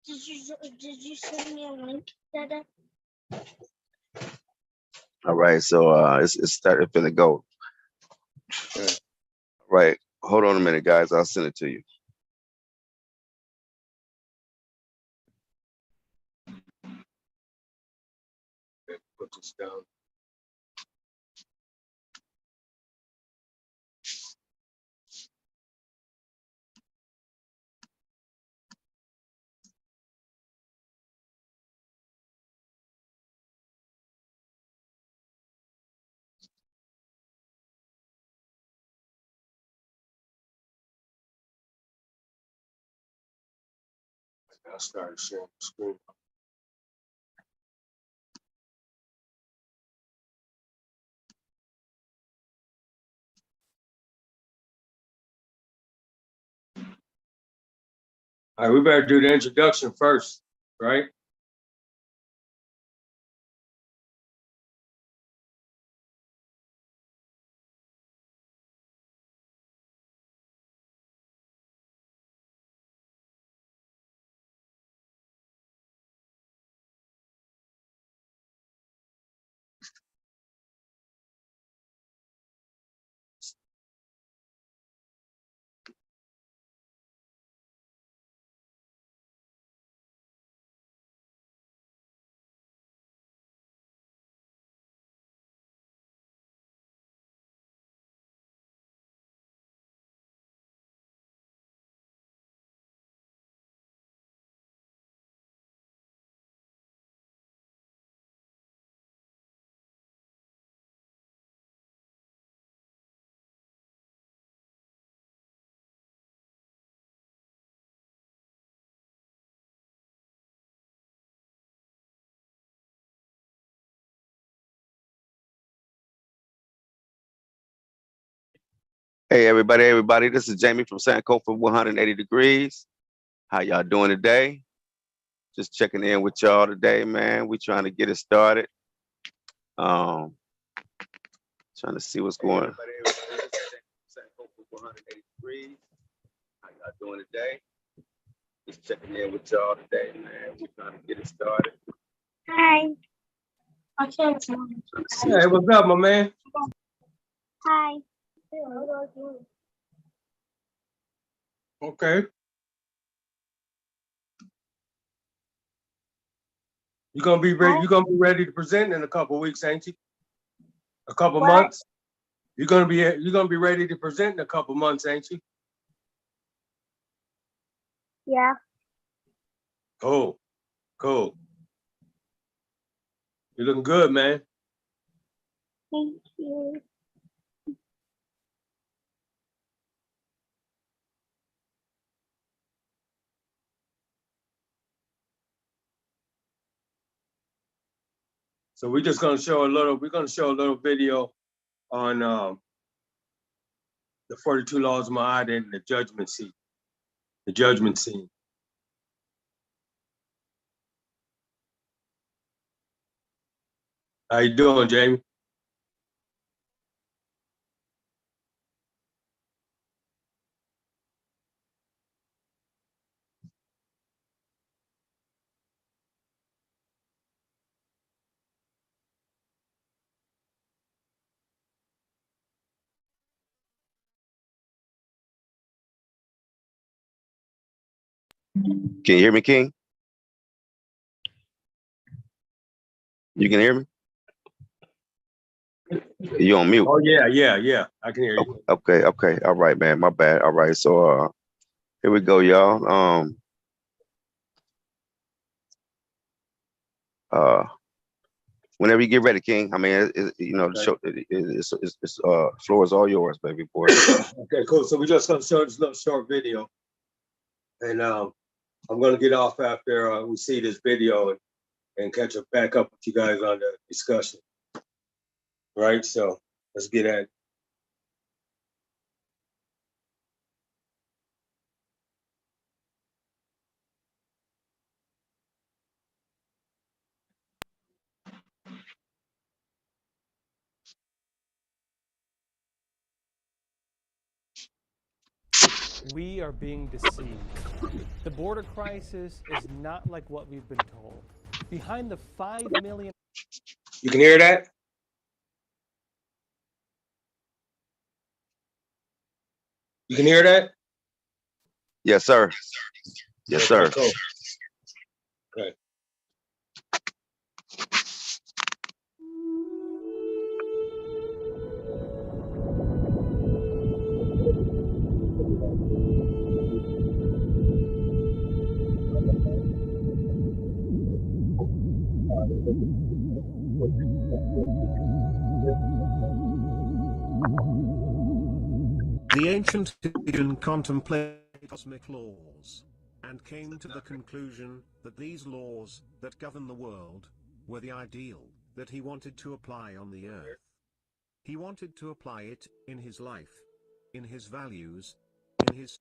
Did you send me a link, Dada? All right, so it's started finna go. Right. Hold on a minute, guys. I'll send it to you. Put this down. I started sharing the screen. All right, we better do the introduction first, right? Hey, everybody. This is Jamie from Sankofa 180 Degrees. How y'all doing today? Just checking in with y'all today, man. We trying to get it started. Trying to see what's going on. Sankofa 180 Degrees. How y'all doing today? Just checking in with y'all today, man. We trying to get it started. Hi. Okay. Hey, what's up, my man? Hi. Okay. You gonna be ready? You gonna be ready to present in a couple weeks, ain't you? A couple months. You're gonna be ready to present in a couple months, ain't you? Yeah. Cool. Cool. You're looking good, man. Thank you. So we're just gonna show a little. We're gonna show a little video on the 42 laws of Ma'at and the judgment seat. The judgment scene. How you doing, Jamie? Can you hear me, King? You can hear me? You on mute? Oh yeah. I can hear you. Okay. All right, man. My bad. All right. So here we go, y'all. Whenever you get ready, King. I mean, the show. It's floor is all yours, baby boy. Okay, cool. So we're just gonna show this little short video, and I'm gonna get off after we see this video and catch up back up with you guys on the discussion. Right. So let's get at it. We are being deceived. The border crisis is not like what we've been told. Behind the 5 million You can hear that? You can hear that? Yes, sir. Yes, sir. Cool. Okay. The ancient Egyptian contemplated cosmic laws, and came to the conclusion that these laws that govern the world were the ideal that he wanted to apply on the earth. He wanted to apply it in his life, in his values, in his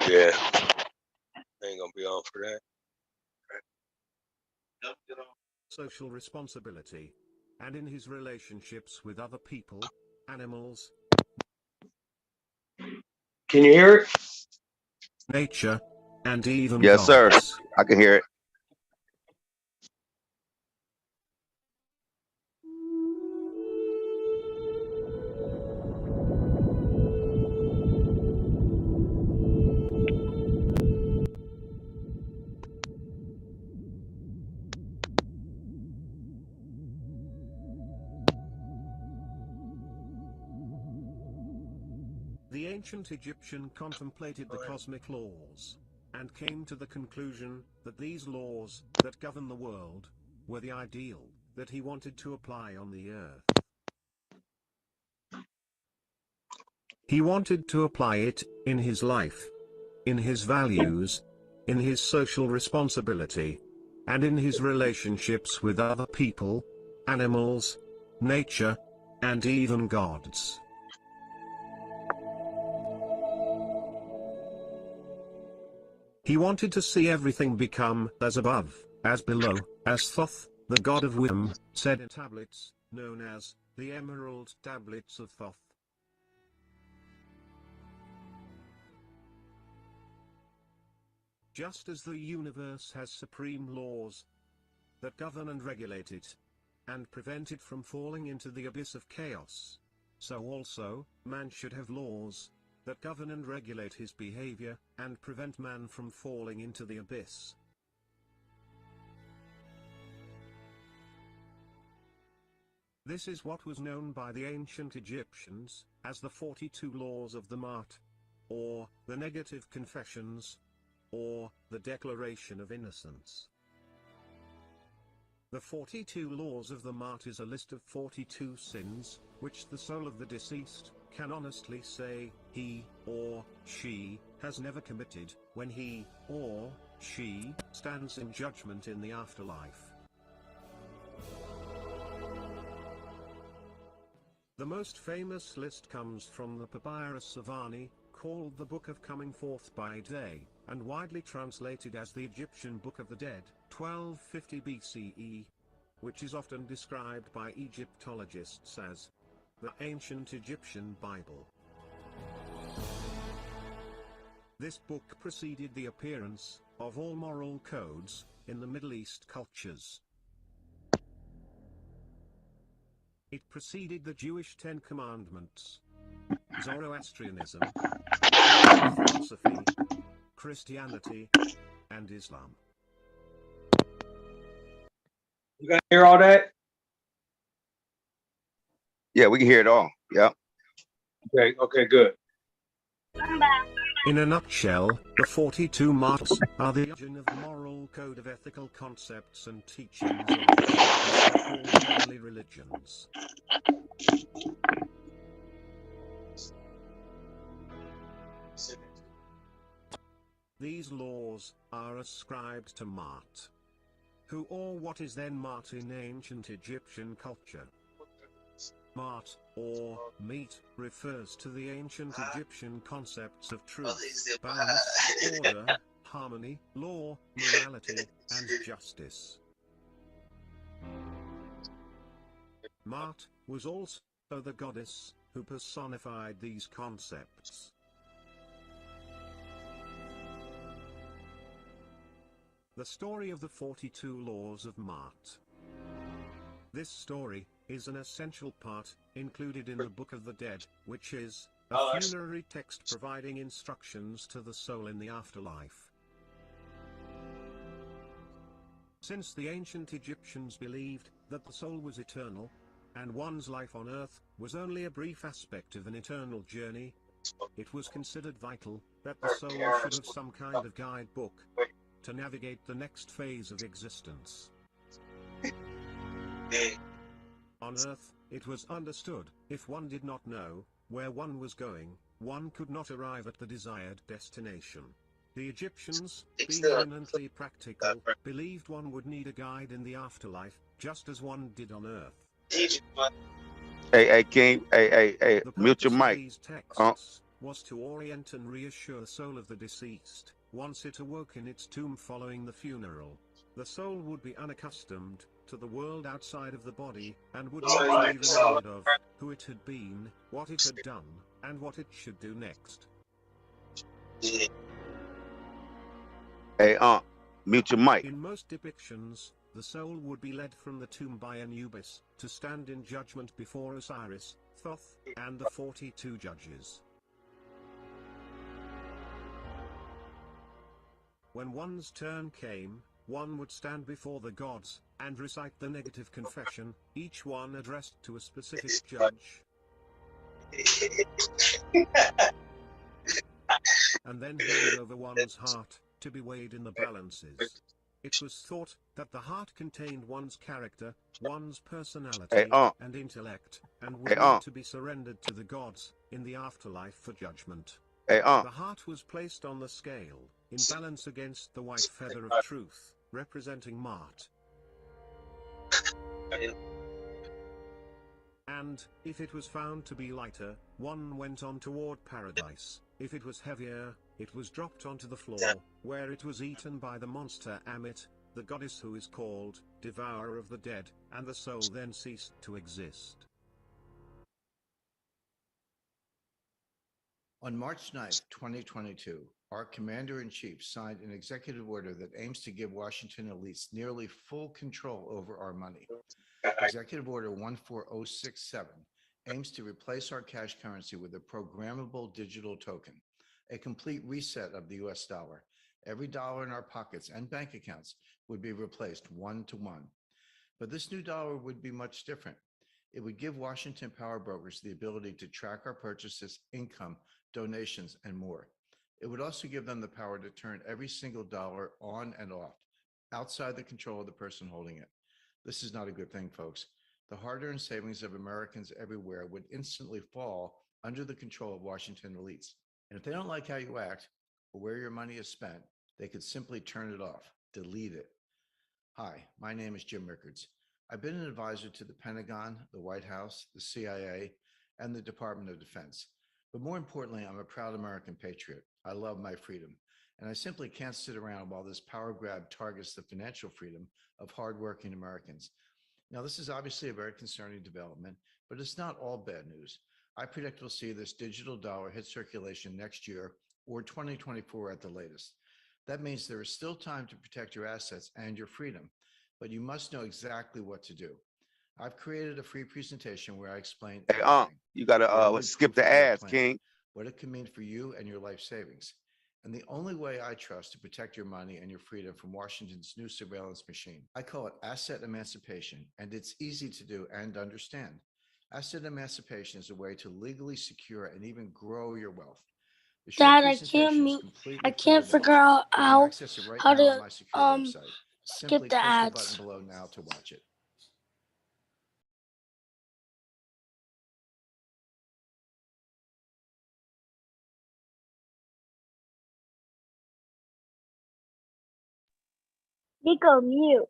Yeah. I ain't gonna be on for that. social responsibility, and in his relationships with other people, animals, Can you hear it? nature, and even Yes, sir. gods. I can hear it. The ancient Egyptian contemplated the cosmic laws, and came to the conclusion that these laws that govern the world were the ideal that he wanted to apply on the earth. He wanted to apply it in his life, in his values, in his social responsibility, and in his relationships with other people, animals, nature, and even gods. He wanted to see everything become as above, as below, as Thoth, the god of wisdom, said in tablets, known as the Emerald Tablets of Thoth. Just as the universe has supreme laws that govern and regulate it, and prevent it from falling into the abyss of chaos, so also, man should have laws that govern and regulate his behavior, and prevent man from falling into the abyss. This is what was known by the ancient Egyptians as the 42 laws of the Ma'at, or the negative confessions, or the Declaration of Innocence. The 42 laws of the Ma'at is a list of 42 sins, which the soul of the deceased can honestly say he or she has never committed when he or she stands in judgment in the afterlife. The most famous list comes from the Papyrus of Ani, called the Book of Coming Forth by Day, and widely translated as the Egyptian Book of the Dead, 1250 BCE, which is often described by Egyptologists as the ancient Egyptian Bible. This book preceded the appearance of all moral codes in the Middle East cultures. It preceded the Jewish Ten Commandments, Zoroastrianism, philosophy, Christianity, and Islam. You guys hear all that? Yeah, we can hear it all. Yeah. Okay, good. In a nutshell, the 42 marks are the origin of the moral code of ethical concepts and teachings of the so-called heavenly religions. These laws are ascribed to Ma'at, who or what is then Ma'at in ancient Egyptian culture. Ma'at, or meat, refers to the ancient Egyptian concepts of truth, balance, order, harmony, law, morality, and justice. Ma'at was also the goddess who personified these concepts. The story of the 42 laws of Ma'at. This story is an essential part, included in the Book of the Dead, which is a funerary text providing instructions to the soul in the afterlife. Since the ancient Egyptians believed that the soul was eternal, and one's life on earth was only a brief aspect of an eternal journey, it was considered vital that the soul should have some kind of guidebook to navigate the next phase of existence. On earth, it was understood, if one did not know where one was going, one could not arrive at the desired destination. The Egyptians, being eminently practical, believed one would need a guide in the afterlife, just as one did on earth. Hey, King, hey, The mute your purpose of mic. these texts was to orient and reassure the soul of the deceased, once it awoke in its tomb following the funeral. The soul would be unaccustomed to the world outside of the body, and would not be even aware of who it had been, what it had done, and what it should do next. Hey, mute your mic. In most depictions, the soul would be led from the tomb by Anubis, to stand in judgment before Osiris, Thoth, and the 42 judges. When one's turn came, one would stand before the gods, and recite the negative confession, each one addressed to a specific judge. And then hand over one's heart, to be weighed in the balances. It was thought that the heart contained one's character, one's personality, and intellect, and would need to be surrendered to the gods in the afterlife for judgment. The heart was placed on the scale, in balance against the white feather of truth, representing Ma'at. And, if it was found to be lighter, one went on toward paradise. If it was heavier, it was dropped onto the floor, where it was eaten by the monster Ammit, the goddess who is called Devourer of the Dead, and the soul then ceased to exist. On March 9th, 2022, our Commander-in-Chief signed an executive order that aims to give Washington elites nearly full control over our money. Executive Order 14067 aims to replace our cash currency with a programmable digital token, a complete reset of the US dollar. Every dollar in our pockets and bank accounts would be replaced one-to-one. But this new dollar would be much different. It would give Washington power brokers the ability to track our purchases, income, donations, and more. It would also give them the power to turn every single dollar on and off, outside the control of the person holding it. This is not a good thing, folks. The hard-earned savings of Americans everywhere would instantly fall under the control of Washington elites. And if they don't like how you act or where your money is spent, they could simply turn it off, delete it. Hi, my name is Jim Rickards. I've been an advisor to the Pentagon, the White House, the CIA, and the Department of Defense. But more importantly, I'm a proud American patriot. I love my freedom, and I simply can't sit around while this power grab targets the financial freedom of hardworking Americans. Now, this is obviously a very concerning development, but it's not all bad news. I predict we'll see this digital dollar hit circulation next year or 2024 at the latest. That means there is still time to protect your assets and your freedom, but you must know exactly what to do. I've created a free presentation where I explain everything. You gotta skip the ads, King. What it can mean for you and your life savings. And the only way I trust to protect your money and your freedom from Washington's new surveillance machine. I call it asset emancipation, and it's easy to do and understand. Asset emancipation is a way to legally secure and even grow your wealth. Dad, I can't figure out how to skip the ads. Push the button below now to watch it. Nico, mute.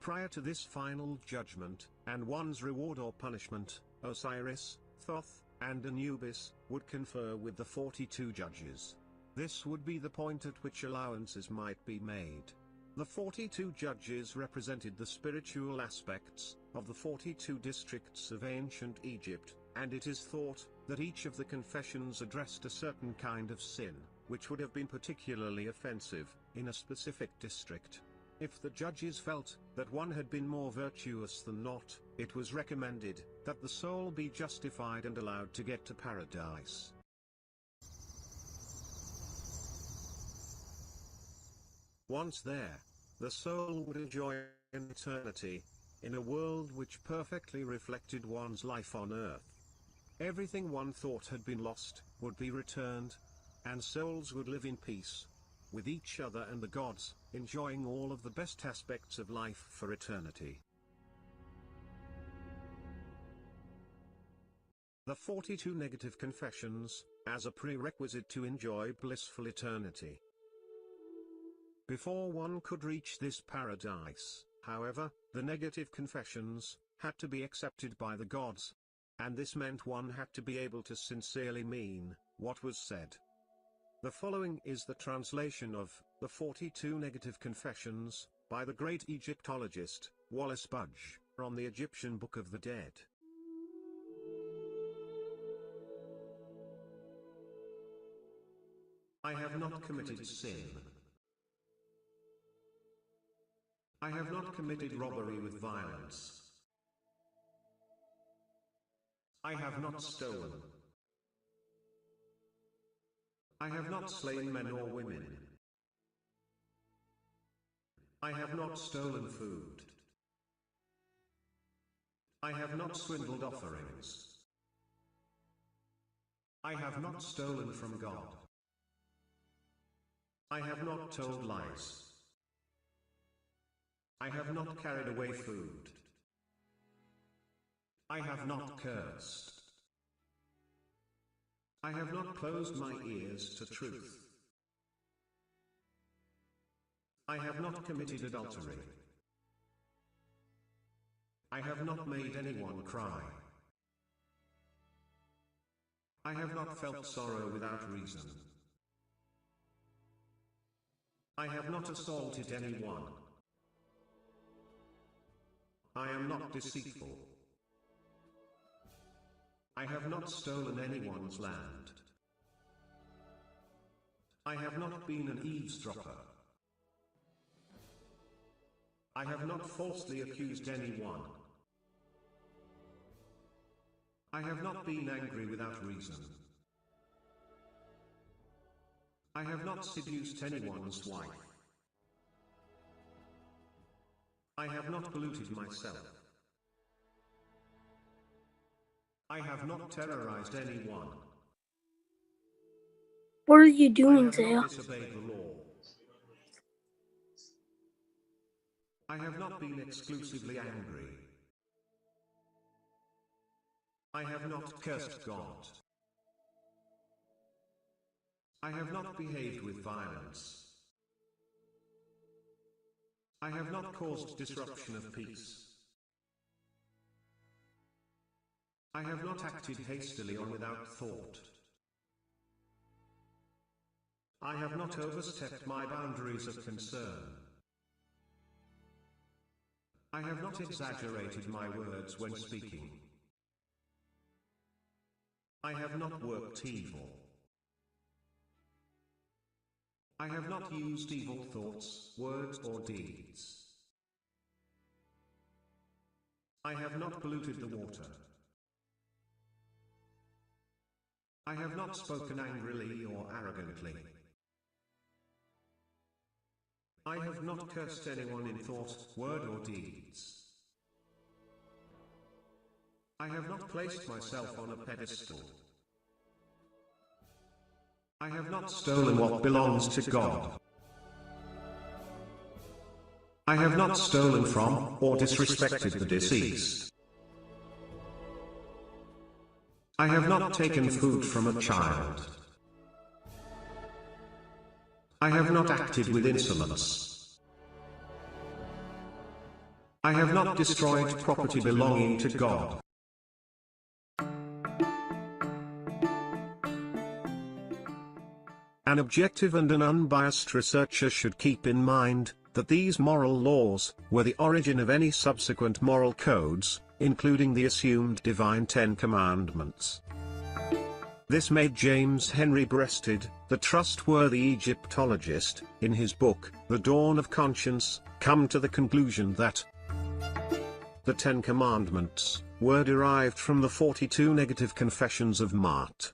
Prior to this final judgment, and one's reward or punishment, Osiris, Thoth, and Anubis would confer with the 42 judges. This would be the point at which allowances might be made. The 42 judges represented the spiritual aspects of the 42 districts of ancient Egypt, and it is thought that each of the confessions addressed a certain kind of sin, which would have been particularly offensive in a specific district. If the judges felt that one had been more virtuous than not, it was recommended that the soul be justified and allowed to get to paradise. Once there, the soul would enjoy an eternity in a world which perfectly reflected one's life on earth. Everything one thought had been lost would be returned, and souls would live in peace with each other and the gods, enjoying all of the best aspects of life for eternity. The 42 negative confessions, as a prerequisite to enjoy blissful eternity. Before one could reach this paradise, however, the negative confessions had to be accepted by the gods, and this meant one had to be able to sincerely mean what was said. The following is the translation of the 42 negative confessions by the great Egyptologist Wallace Budge from the Egyptian Book of the Dead. I have not committed sin. I have not committed robbery with violence. I have not stolen. I have not slain men or women. I have not stolen food. I have not swindled offerings. I have not stolen from God. I have not told lies. I have not carried away food. I have not cursed. I have not closed my ears to truth. I have not committed adultery. I have not made anyone cry. I have not felt sorrow without reason. I have not assaulted anyone. I am not deceitful. I have not stolen anyone's land. I have not been an eavesdropper. I have not falsely accused anyone. I have not been angry without reason. I have not seduced anyone's wife. I have not polluted myself. I have not terrorized anyone. What are you I doing, have Zaya? not disobeyed the law. I have not been exclusively angry. I have not cursed God. I have not behaved with violence. I have not caused disruption of peace. I have not acted hastily or without thought. I have not overstepped my boundaries of concern. I have not exaggerated my words when speaking. I have not worked evil. I have not used evil thoughts, words or deeds. I have not polluted the water. I have not spoken angrily or arrogantly. I have not cursed anyone in thought, word or deeds. I have not placed myself on a pedestal. I have not stolen what belongs to God. I have not stolen from or disrespected the deceased. I have not taken food from a child. I have not acted with insolence. I have not destroyed property belonging to God. An objective and an unbiased researcher should keep in mind that these moral laws were the origin of any subsequent moral codes, including the assumed divine Ten Commandments. This made James Henry Breasted, the trustworthy Egyptologist, in his book, The Dawn of Conscience, come to the conclusion that the Ten Commandments were derived from the 42 negative confessions of Ma'at.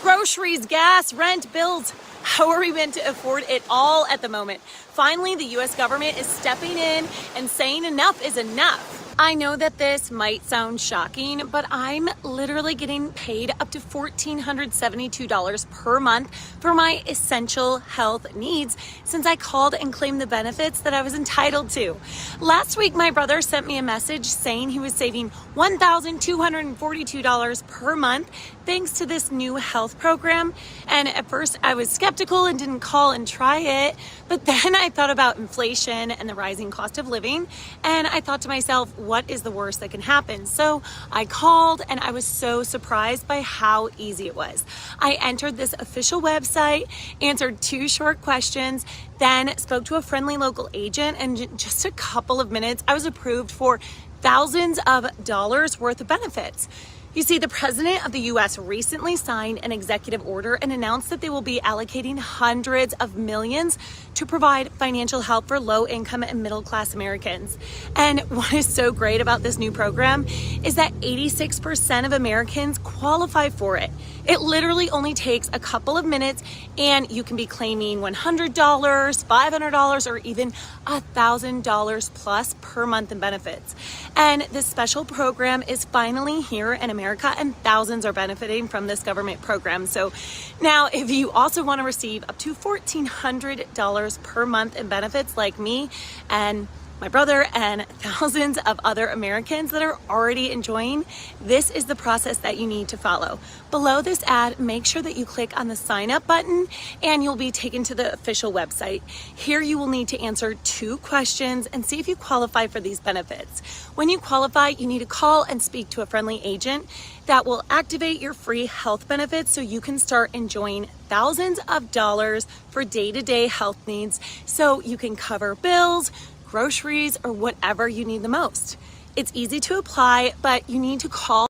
Groceries, gas, rent, bills. How are we meant to afford it all at the moment? Finally, the US government is stepping in and saying enough is enough. I know that this might sound shocking, but I'm literally getting paid up to $1,472 per month for my essential health needs since I called and claimed the benefits that I was entitled to. Last week, my brother sent me a message saying he was saving $1,242 per month thanks to this new health program. And at first I was skeptical and didn't call and try it, but then I thought about inflation and the rising cost of living, and I thought to myself, what is the worst that can happen? So I called, and I was so surprised by how easy it was. I entered this official website, answered 2 short questions, then spoke to a friendly local agent, and in just a couple of minutes, I was approved for thousands of dollars worth of benefits. You see, the president of the US recently signed an executive order and announced that they will be allocating hundreds of millions to provide financial help for low-income and middle-class Americans. And what is so great about this new program is that 86% of Americans qualify for it. It literally only takes a couple of minutes, and you can be claiming $100, $500, or even $1,000 plus per month in benefits. And this special program is finally here in America, and thousands are benefiting from this government program. So now, if you also want to receive up to $1,400 per month in benefits like me and my brother and thousands of other Americans that are already enjoying, this is the process that you need to follow. Below this ad, make sure that you click on the sign up button and you'll be taken to the official website. Here you will need to answer 2 questions and see if you qualify for these benefits. When you qualify, you need to call and speak to a friendly agent that will activate your free health benefits so you can start enjoying thousands of dollars for day-to-day health needs so you can cover bills, groceries, or whatever you need the most. It's easy to apply, but you need to call.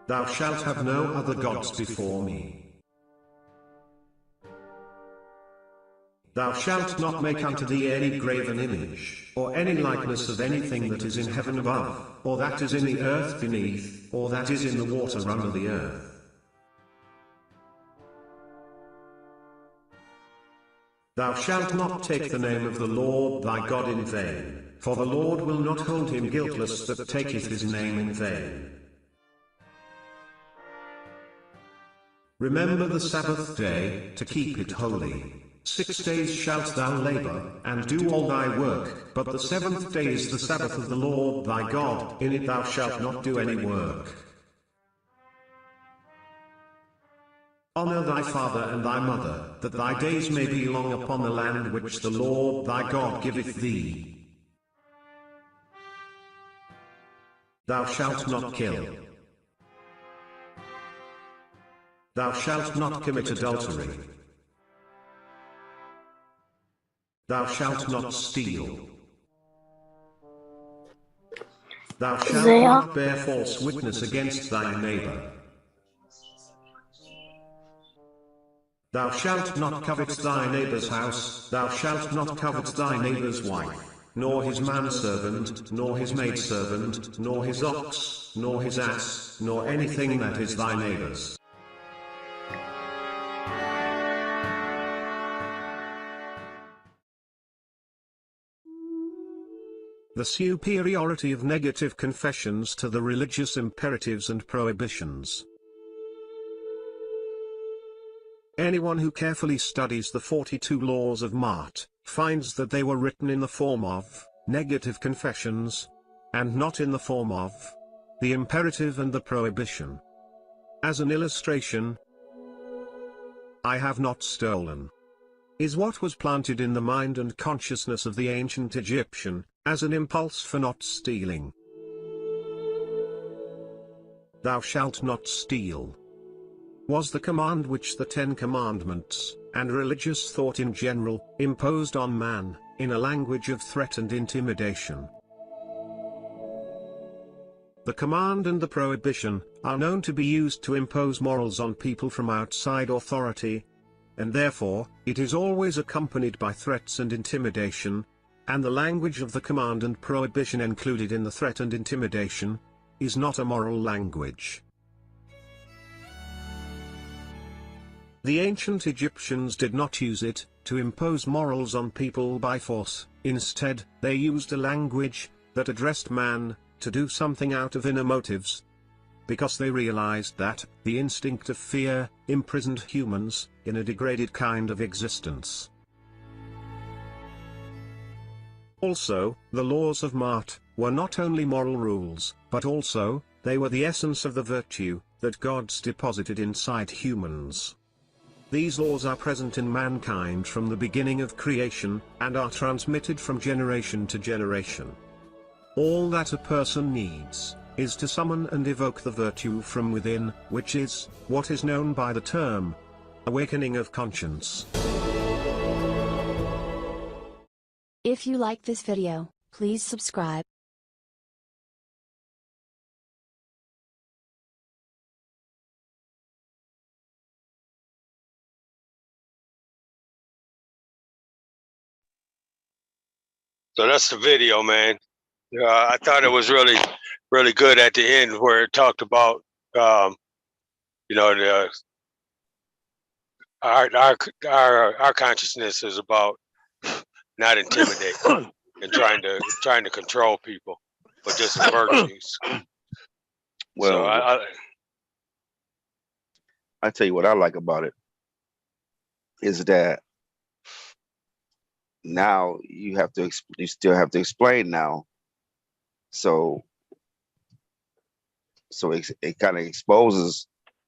Thou shalt have no other gods before me. Thou shalt not make unto thee any graven image, or any likeness of anything that is in heaven above, or that is in the earth beneath, or that is in the water under the earth. Thou shalt not take the name of the Lord thy God in vain, for the Lord will not hold him guiltless that taketh his name in vain. Remember the Sabbath day, to keep it holy. 6 days shalt thou labor, and do all thy work, but the 7th day is the Sabbath of the Lord thy God, in it thou shalt not do any work. Honor thy father and thy mother, that thy days may be long upon the land which the Lord thy God giveth thee. Thou shalt not kill. Thou shalt not commit adultery. Thou shalt not steal. Thou shalt not bear false witness against thy neighbor. Thou shalt not covet thy neighbor's house, thou shalt not covet thy neighbor's wife, nor his manservant, nor his maidservant, nor his ox, nor his ass, nor anything that is thy neighbor's. The superiority of negative confessions to the religious imperatives and prohibitions. Anyone who carefully studies the 42 laws of Ma'at finds that they were written in the form of negative confessions, and not in the form of the imperative and the prohibition. As an illustration, I have not stolen is what was planted in the mind and consciousness of the ancient Egyptian, as an impulse for not stealing. "Thou shalt not steal," was the command which the Ten Commandments, and religious thought in general, imposed on man, in a language of threat and intimidation. The command and the prohibition are known to be used to impose morals on people from outside authority, and therefore, it is always accompanied by threats and intimidation, and the language of the command and prohibition included in the threat and intimidation is not a moral language. The ancient Egyptians did not use it to impose morals on people by force. Instead, they used a language that addressed man to do something out of inner motives, because they realized that the instinct of fear imprisoned humans in a degraded kind of existence. Also, the laws of Ma'at were not only moral rules, but also, they were the essence of the virtue that God's deposited inside humans. These laws are present in mankind from the beginning of creation, and are transmitted from generation to generation. All that a person needs is to summon and evoke the virtue from within, which is what is known by the term awakening of conscience. If you like this video, please subscribe. So that's the video, man. I thought it was really, really good at the end where it talked about, you know, our consciousness is about not intimidating and trying to control people, but just virtues. Well, So I tell you what I like about it is that now you still have to explain now. So it kind of exposes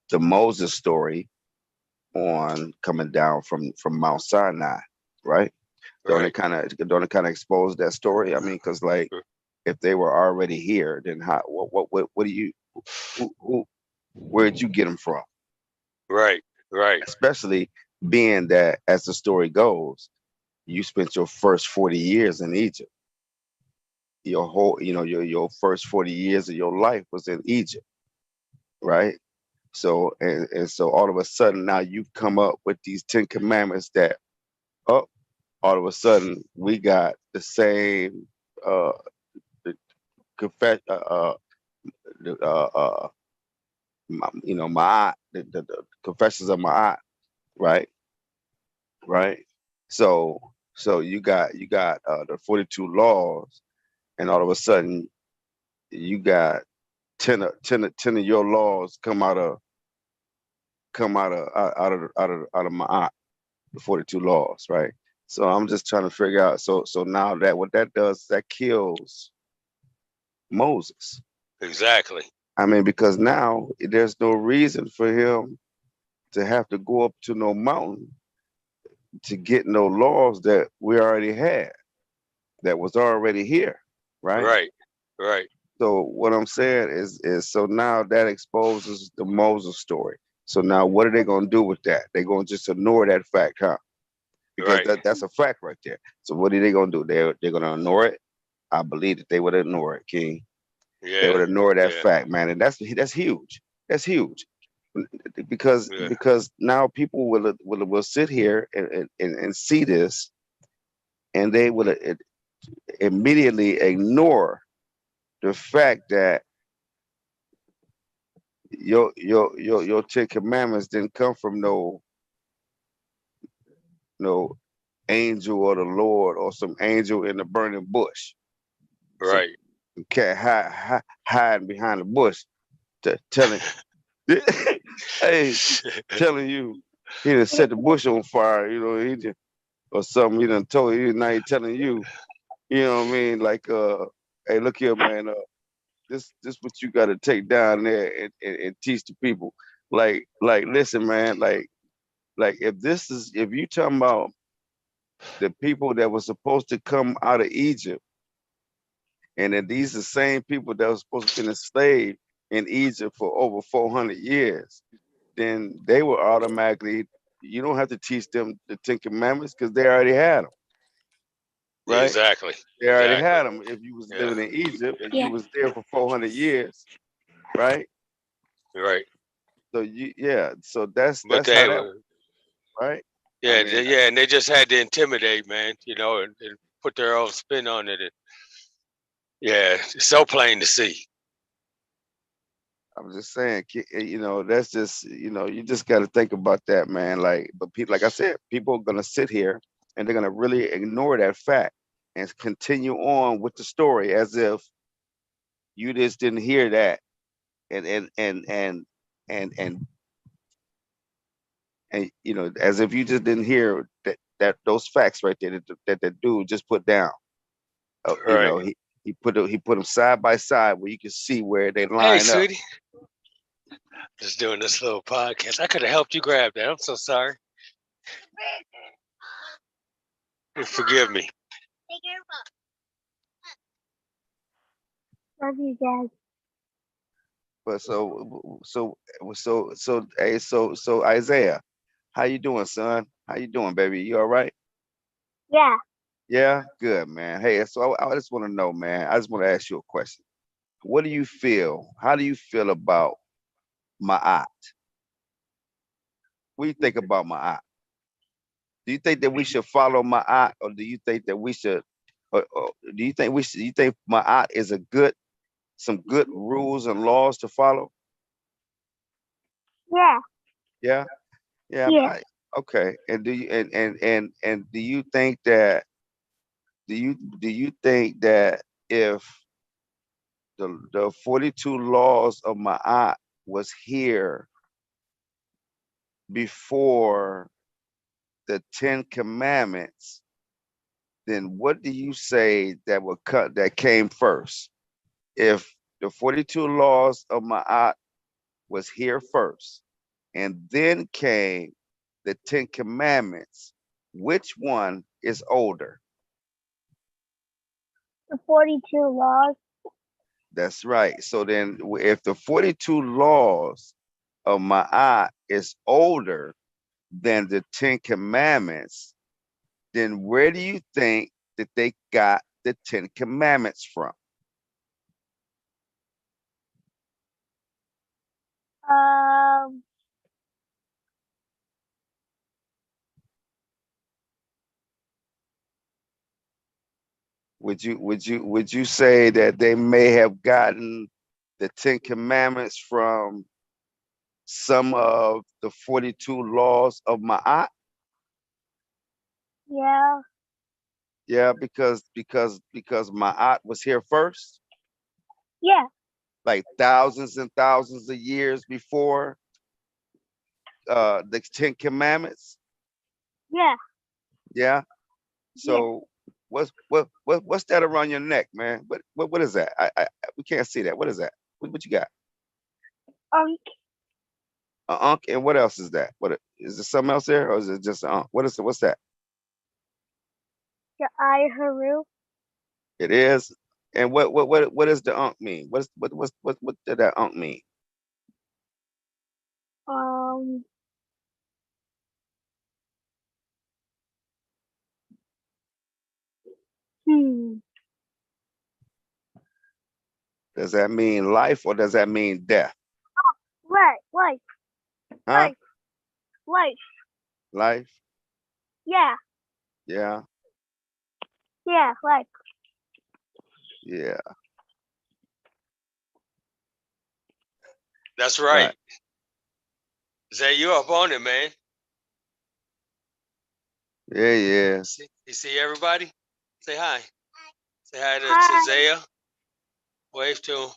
the Moses story on coming down from Mount Sinai, right? Don't it kind of expose that story? I mean, because like if they were already here, then how? What do you? Where'd you get them from? Right. Especially being that, as the story goes, you spent your first 40 years in Egypt. Your whole, your first 40 years of your life was in Egypt, right? So and so all of a sudden now you've come up with these 10 commandments that all of a sudden we got the same my the confessions of my aunt, right. So you got the 42 laws, and all of a sudden you got 10 of your laws come out of my aunt, the 42 laws, right? So I'm just trying to figure out. So now that what that does, that kills Moses. Exactly. I mean, because now there's no reason for him to have to go up to no mountain to get no laws that we already had, that was already here, right? Right. So what I'm saying is so now that exposes the Moses story. So now what are they going to do with that? They're going to just ignore that fact, huh? Because that's a fact right there. So what are they going to do? They're going to ignore it. I believe that they would ignore it, King. Yeah. They would ignore that fact, man, and that's huge. That's huge, because now people will sit here and see this, and they will immediately ignore the fact that your 10 commandments didn't come from no angel or the Lord or some angel in the burning bush. Right. You can't hide behind the bush telling hey, telling you he done set the bush on fire, he just, or something he done told you, now he telling you, you know what I mean? Like, hey, look here, man, this what you gotta take down there and teach the people. Like, listen, man, like if you talking about the people that were supposed to come out of Egypt, and then these are the same people that were supposed to be enslaved in Egypt for over 400 years, then they were automatically, you don't have to teach them the Ten Commandments because they already had them, right? Exactly. They already Exactly. had them. If you was Yeah. living in Egypt and Yeah. you was there for 400 years, right? You're right. So so that's But how they that, were, right? yeah, yeah, and they just had to intimidate, man, and put their own spin on it. And, yeah, it's so plain to see. I'm just saying, that's just, you just got to think about that, man. Like, but people, like I said, people are gonna sit here and they're gonna really ignore that fact and continue on with the story as if you just didn't hear that, and and as if you just didn't hear that those facts right there that dude just put down. Right. He put them side by side where you can see where they Hey, line up. sweetie. Just doing this little podcast. I could have helped you grab that. I'm so sorry. Forgive me. Love you, Dad. But hey, so Isaiah, how you doing, son? How you doing, baby? You all right? Yeah. Yeah, good, man. Hey, so I just want to know, man. I just want to ask you a question. What do you feel? How do you feel about Ma'at? What do you think about Ma'at? Do you think that we should follow Ma'at, or do you think that we should, or do you think you think Ma'at is some good rules and laws to follow? Yeah. Yeah, yeah. Yeah. Okay. And do you and do you think that do you think that if the 42 laws of Ma'at was here before the 10 commandments, then what do you say that came first? If the 42 laws of Ma'at was here first, and then came the 10 commandments, which one is older? The 42 laws. That's right. So then if the 42 laws of Ma'at is older than the 10 commandments, then where do you think that they got the 10 commandments from? Um. Would you say that they may have gotten the 10 commandments from some of the 42 laws of Ma'at? Yeah. Yeah, because Ma'at was here first, Yeah. like thousands and thousands of years before the 10 commandments. Yeah. Yeah. So what's that around your neck, man? What is that? We can't see that. What is that? What you got? Um. Unk, and what else is that? What is there something else there, or is it just unk? What is it? What's that? The I Haru. It is. And what does the unk mean? What did that unk mean? Um. Hmm. Does that mean life or does that mean death? Life. Huh? Life. Life? Yeah. Yeah. Yeah. Life. Yeah. That's right. Say you up on it, man. Yeah, yeah. You see everybody? Say hi. Say hi to Hi. Zaya. Wave to him.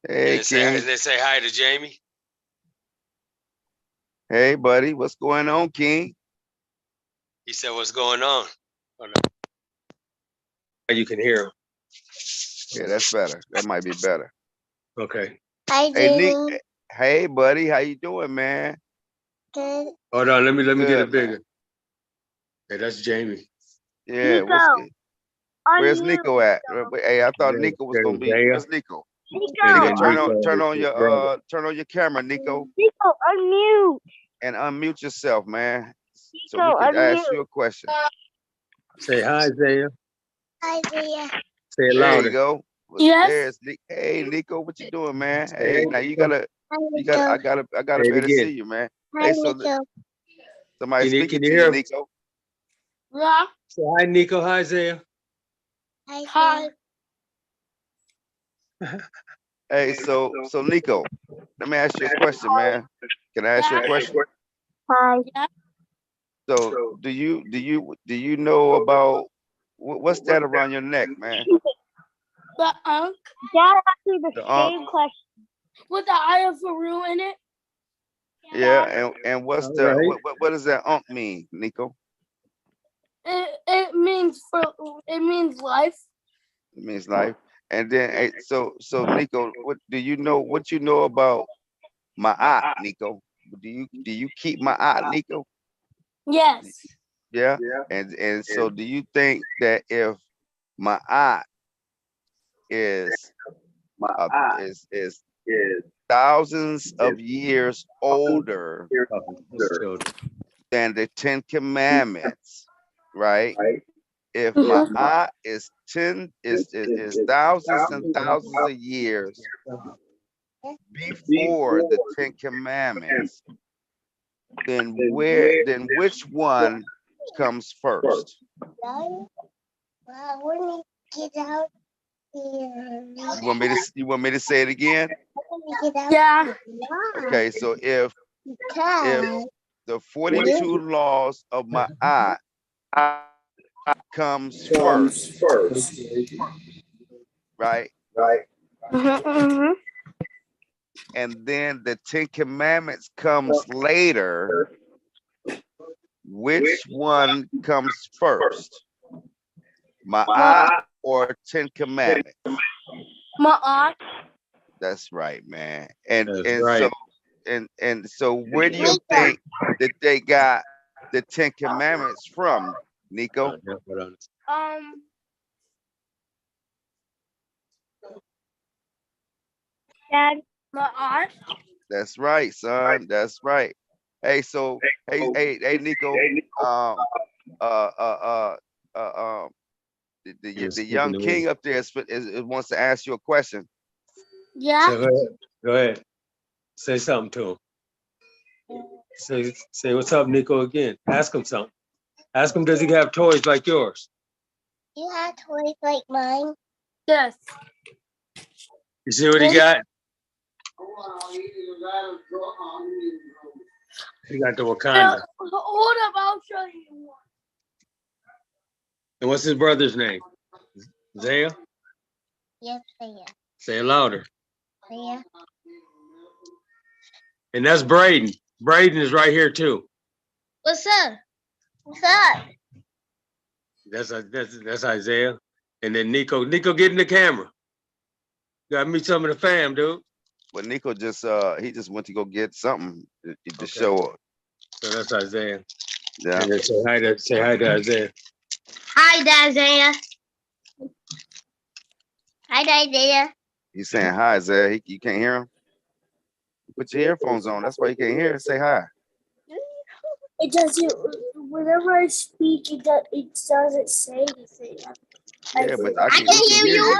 Hey, And King. they say hi to Jamie. Hey, buddy. What's going on, King? He said, "What's going on?" You can hear him. Yeah, that's better. That might be better. Okay. Hi, Hey, Nick. Jamie. Hey, buddy. How you doing, man? Good. Hold on. Let me get Good, it bigger. man. Hey, that's Jamie. Yeah. Nico. Where's Unmute. Nico at? Hey, I thought There's Nico was gonna be. Zaya. Where's Nico? Nico, Nico. turn on your camera, Nico, Nico, unmute. and unmute yourself, man, so we Nico, can ask unmute. you a question. Say hi, Isaiah. Hi, Zaya. Say it There louder. you go. Yes. There's Hey, Nico, what you doing, man? Hey, Hey, now I gotta Say it better again. see you, man. Hi, Hey, so Nico. somebody speaking Can to you you, hear? Nico. Yeah. Say hi, Nico. Hi, Isaiah. Hi. Hey, so Nico, let me ask you a question, man. Can I ask you a question? Hi. So do you know about what's that around your neck, man? The Dad asked me the The same question. With the eye of Faru in it? Yeah, and what's All the right. what does that mean, Nico? It means life. It means life. And then hey, so Nico, what you know about my eye, Nico? Do you keep my eye, Nico? Yes. Yeah. And so do you think that if my eye is is thousands of years older than the Ten Commandments, right? If my eye is thousands and thousands of years before the Ten Commandments, then which one comes first? Get out here. You want me to say it again? Yeah. Okay, so if the 42 laws of my eye comes first, right? And then the Ten Commandments comes later, which one comes first? My eye or Ten Commandments? My aunt. That's right, man. And That's and right. so and so where do you think that they got the Ten Commandments from, Nico? Dad, my aunt. That's right, son. That's right. Hey, so hey, Nico. Um, uh, uh, the young king up there wants to ask you a question. Yeah. So go ahead. Say something to him. Say what's up, Nico, again. Ask him something. Ask him, does he have toys like yours? You have toys like mine? Yes. You see what he got? He got the Wakanda. Hold up, I'll show you one. And what's his brother's name? Zaya? Yes, Zaya. Say it louder. Zaya. And that's Braden. Braden is right here too. What's up? What's up? That's Isaiah. And then Nico. Nico, get in the camera. Got me some of the fam, dude. But Nico just went to go get something to show up. So that's Isaiah. Yeah. And then say hi to Isaiah. Hi, Isaiah. Hi, Isaiah. He's saying hi, Zay. You can't hear him? Put your earphones on. That's why you can't hear. Say hi. It doesn't. Whenever I speak, it doesn't say anything. Yeah, but I can hear you.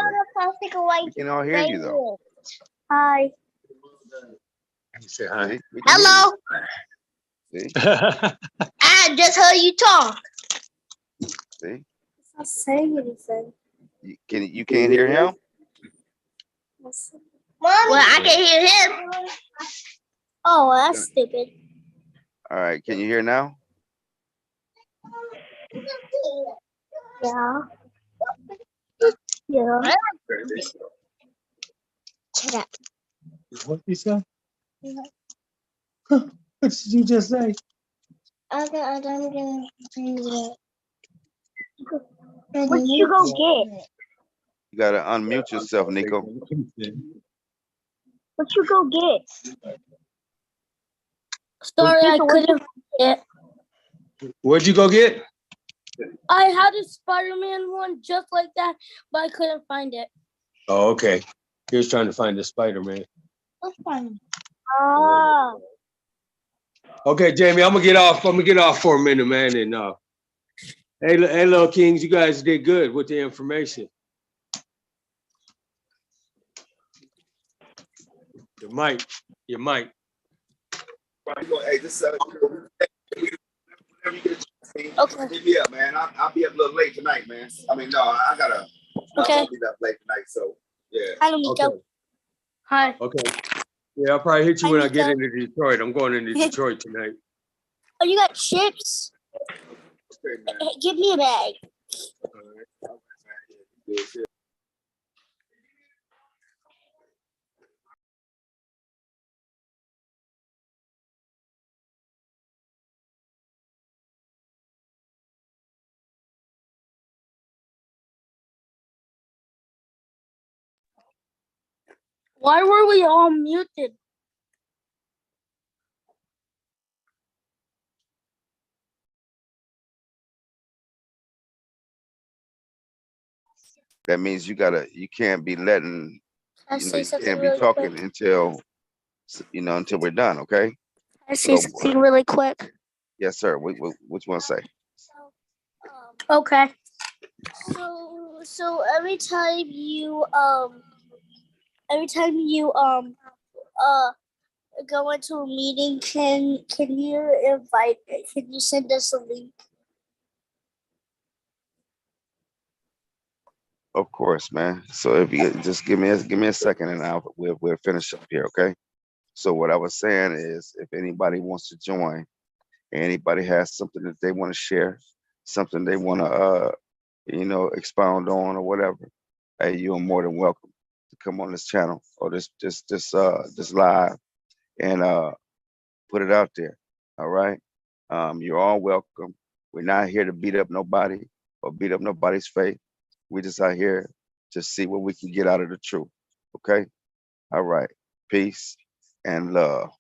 We can all hear you though. Hi. Say hi. See? We can hear you. See? I just heard you talk. See? It's not saying anything. You can't hear him? Well, I can hear him. Oh, that's stupid. All right. Can you hear now? Yeah. Yeah. Shut up. What you say? What did you just say? I'm gonna do it. What you go get? You gotta unmute yourself, Nico. What you go get? Sorry, I couldn't get. What'd you go get? I had a Spider-Man one just like that, but I couldn't find it. Oh, okay. He was trying to find the Spider-Man. Let's find him. Ah. Okay, Jamie, I'm gonna get off. I'm gonna get off for a minute, man. And hey, little kings, you guys did good with the information. Your mic. Hey, this Okay. hit me up, man. I'll be up a little late tonight, man. I mean, no, I Okay. won't be up late tonight, so yeah. Hi, Miko. Okay. Hi. Okay. Yeah, I'll probably hit you Hi, when I get Nico. into Detroit. I'm going into Detroit tonight. Oh, you got chips? Okay, man. Hey, give me a bag. All right. Good shit. Why were we all muted? That means you can't be letting, I you say something can't be really talking quick. until we're done, okay? I say So, something really quick. yes, sir. What you want to say? Okay. So every time you uh go into a meeting, can you send us a link? Of course, man. So if you just give me a second, and we'll finish up here, okay? So what I was saying is, if anybody wants to join, anybody has something that they want to share, something they want to expound on or whatever, hey, you are more than welcome to come on this channel or this live and put it out there. All right. You're all welcome. We're not here to beat up nobody or beat up nobody's faith. We just out here to see what we can get out of the truth. Okay. All right. Peace and love.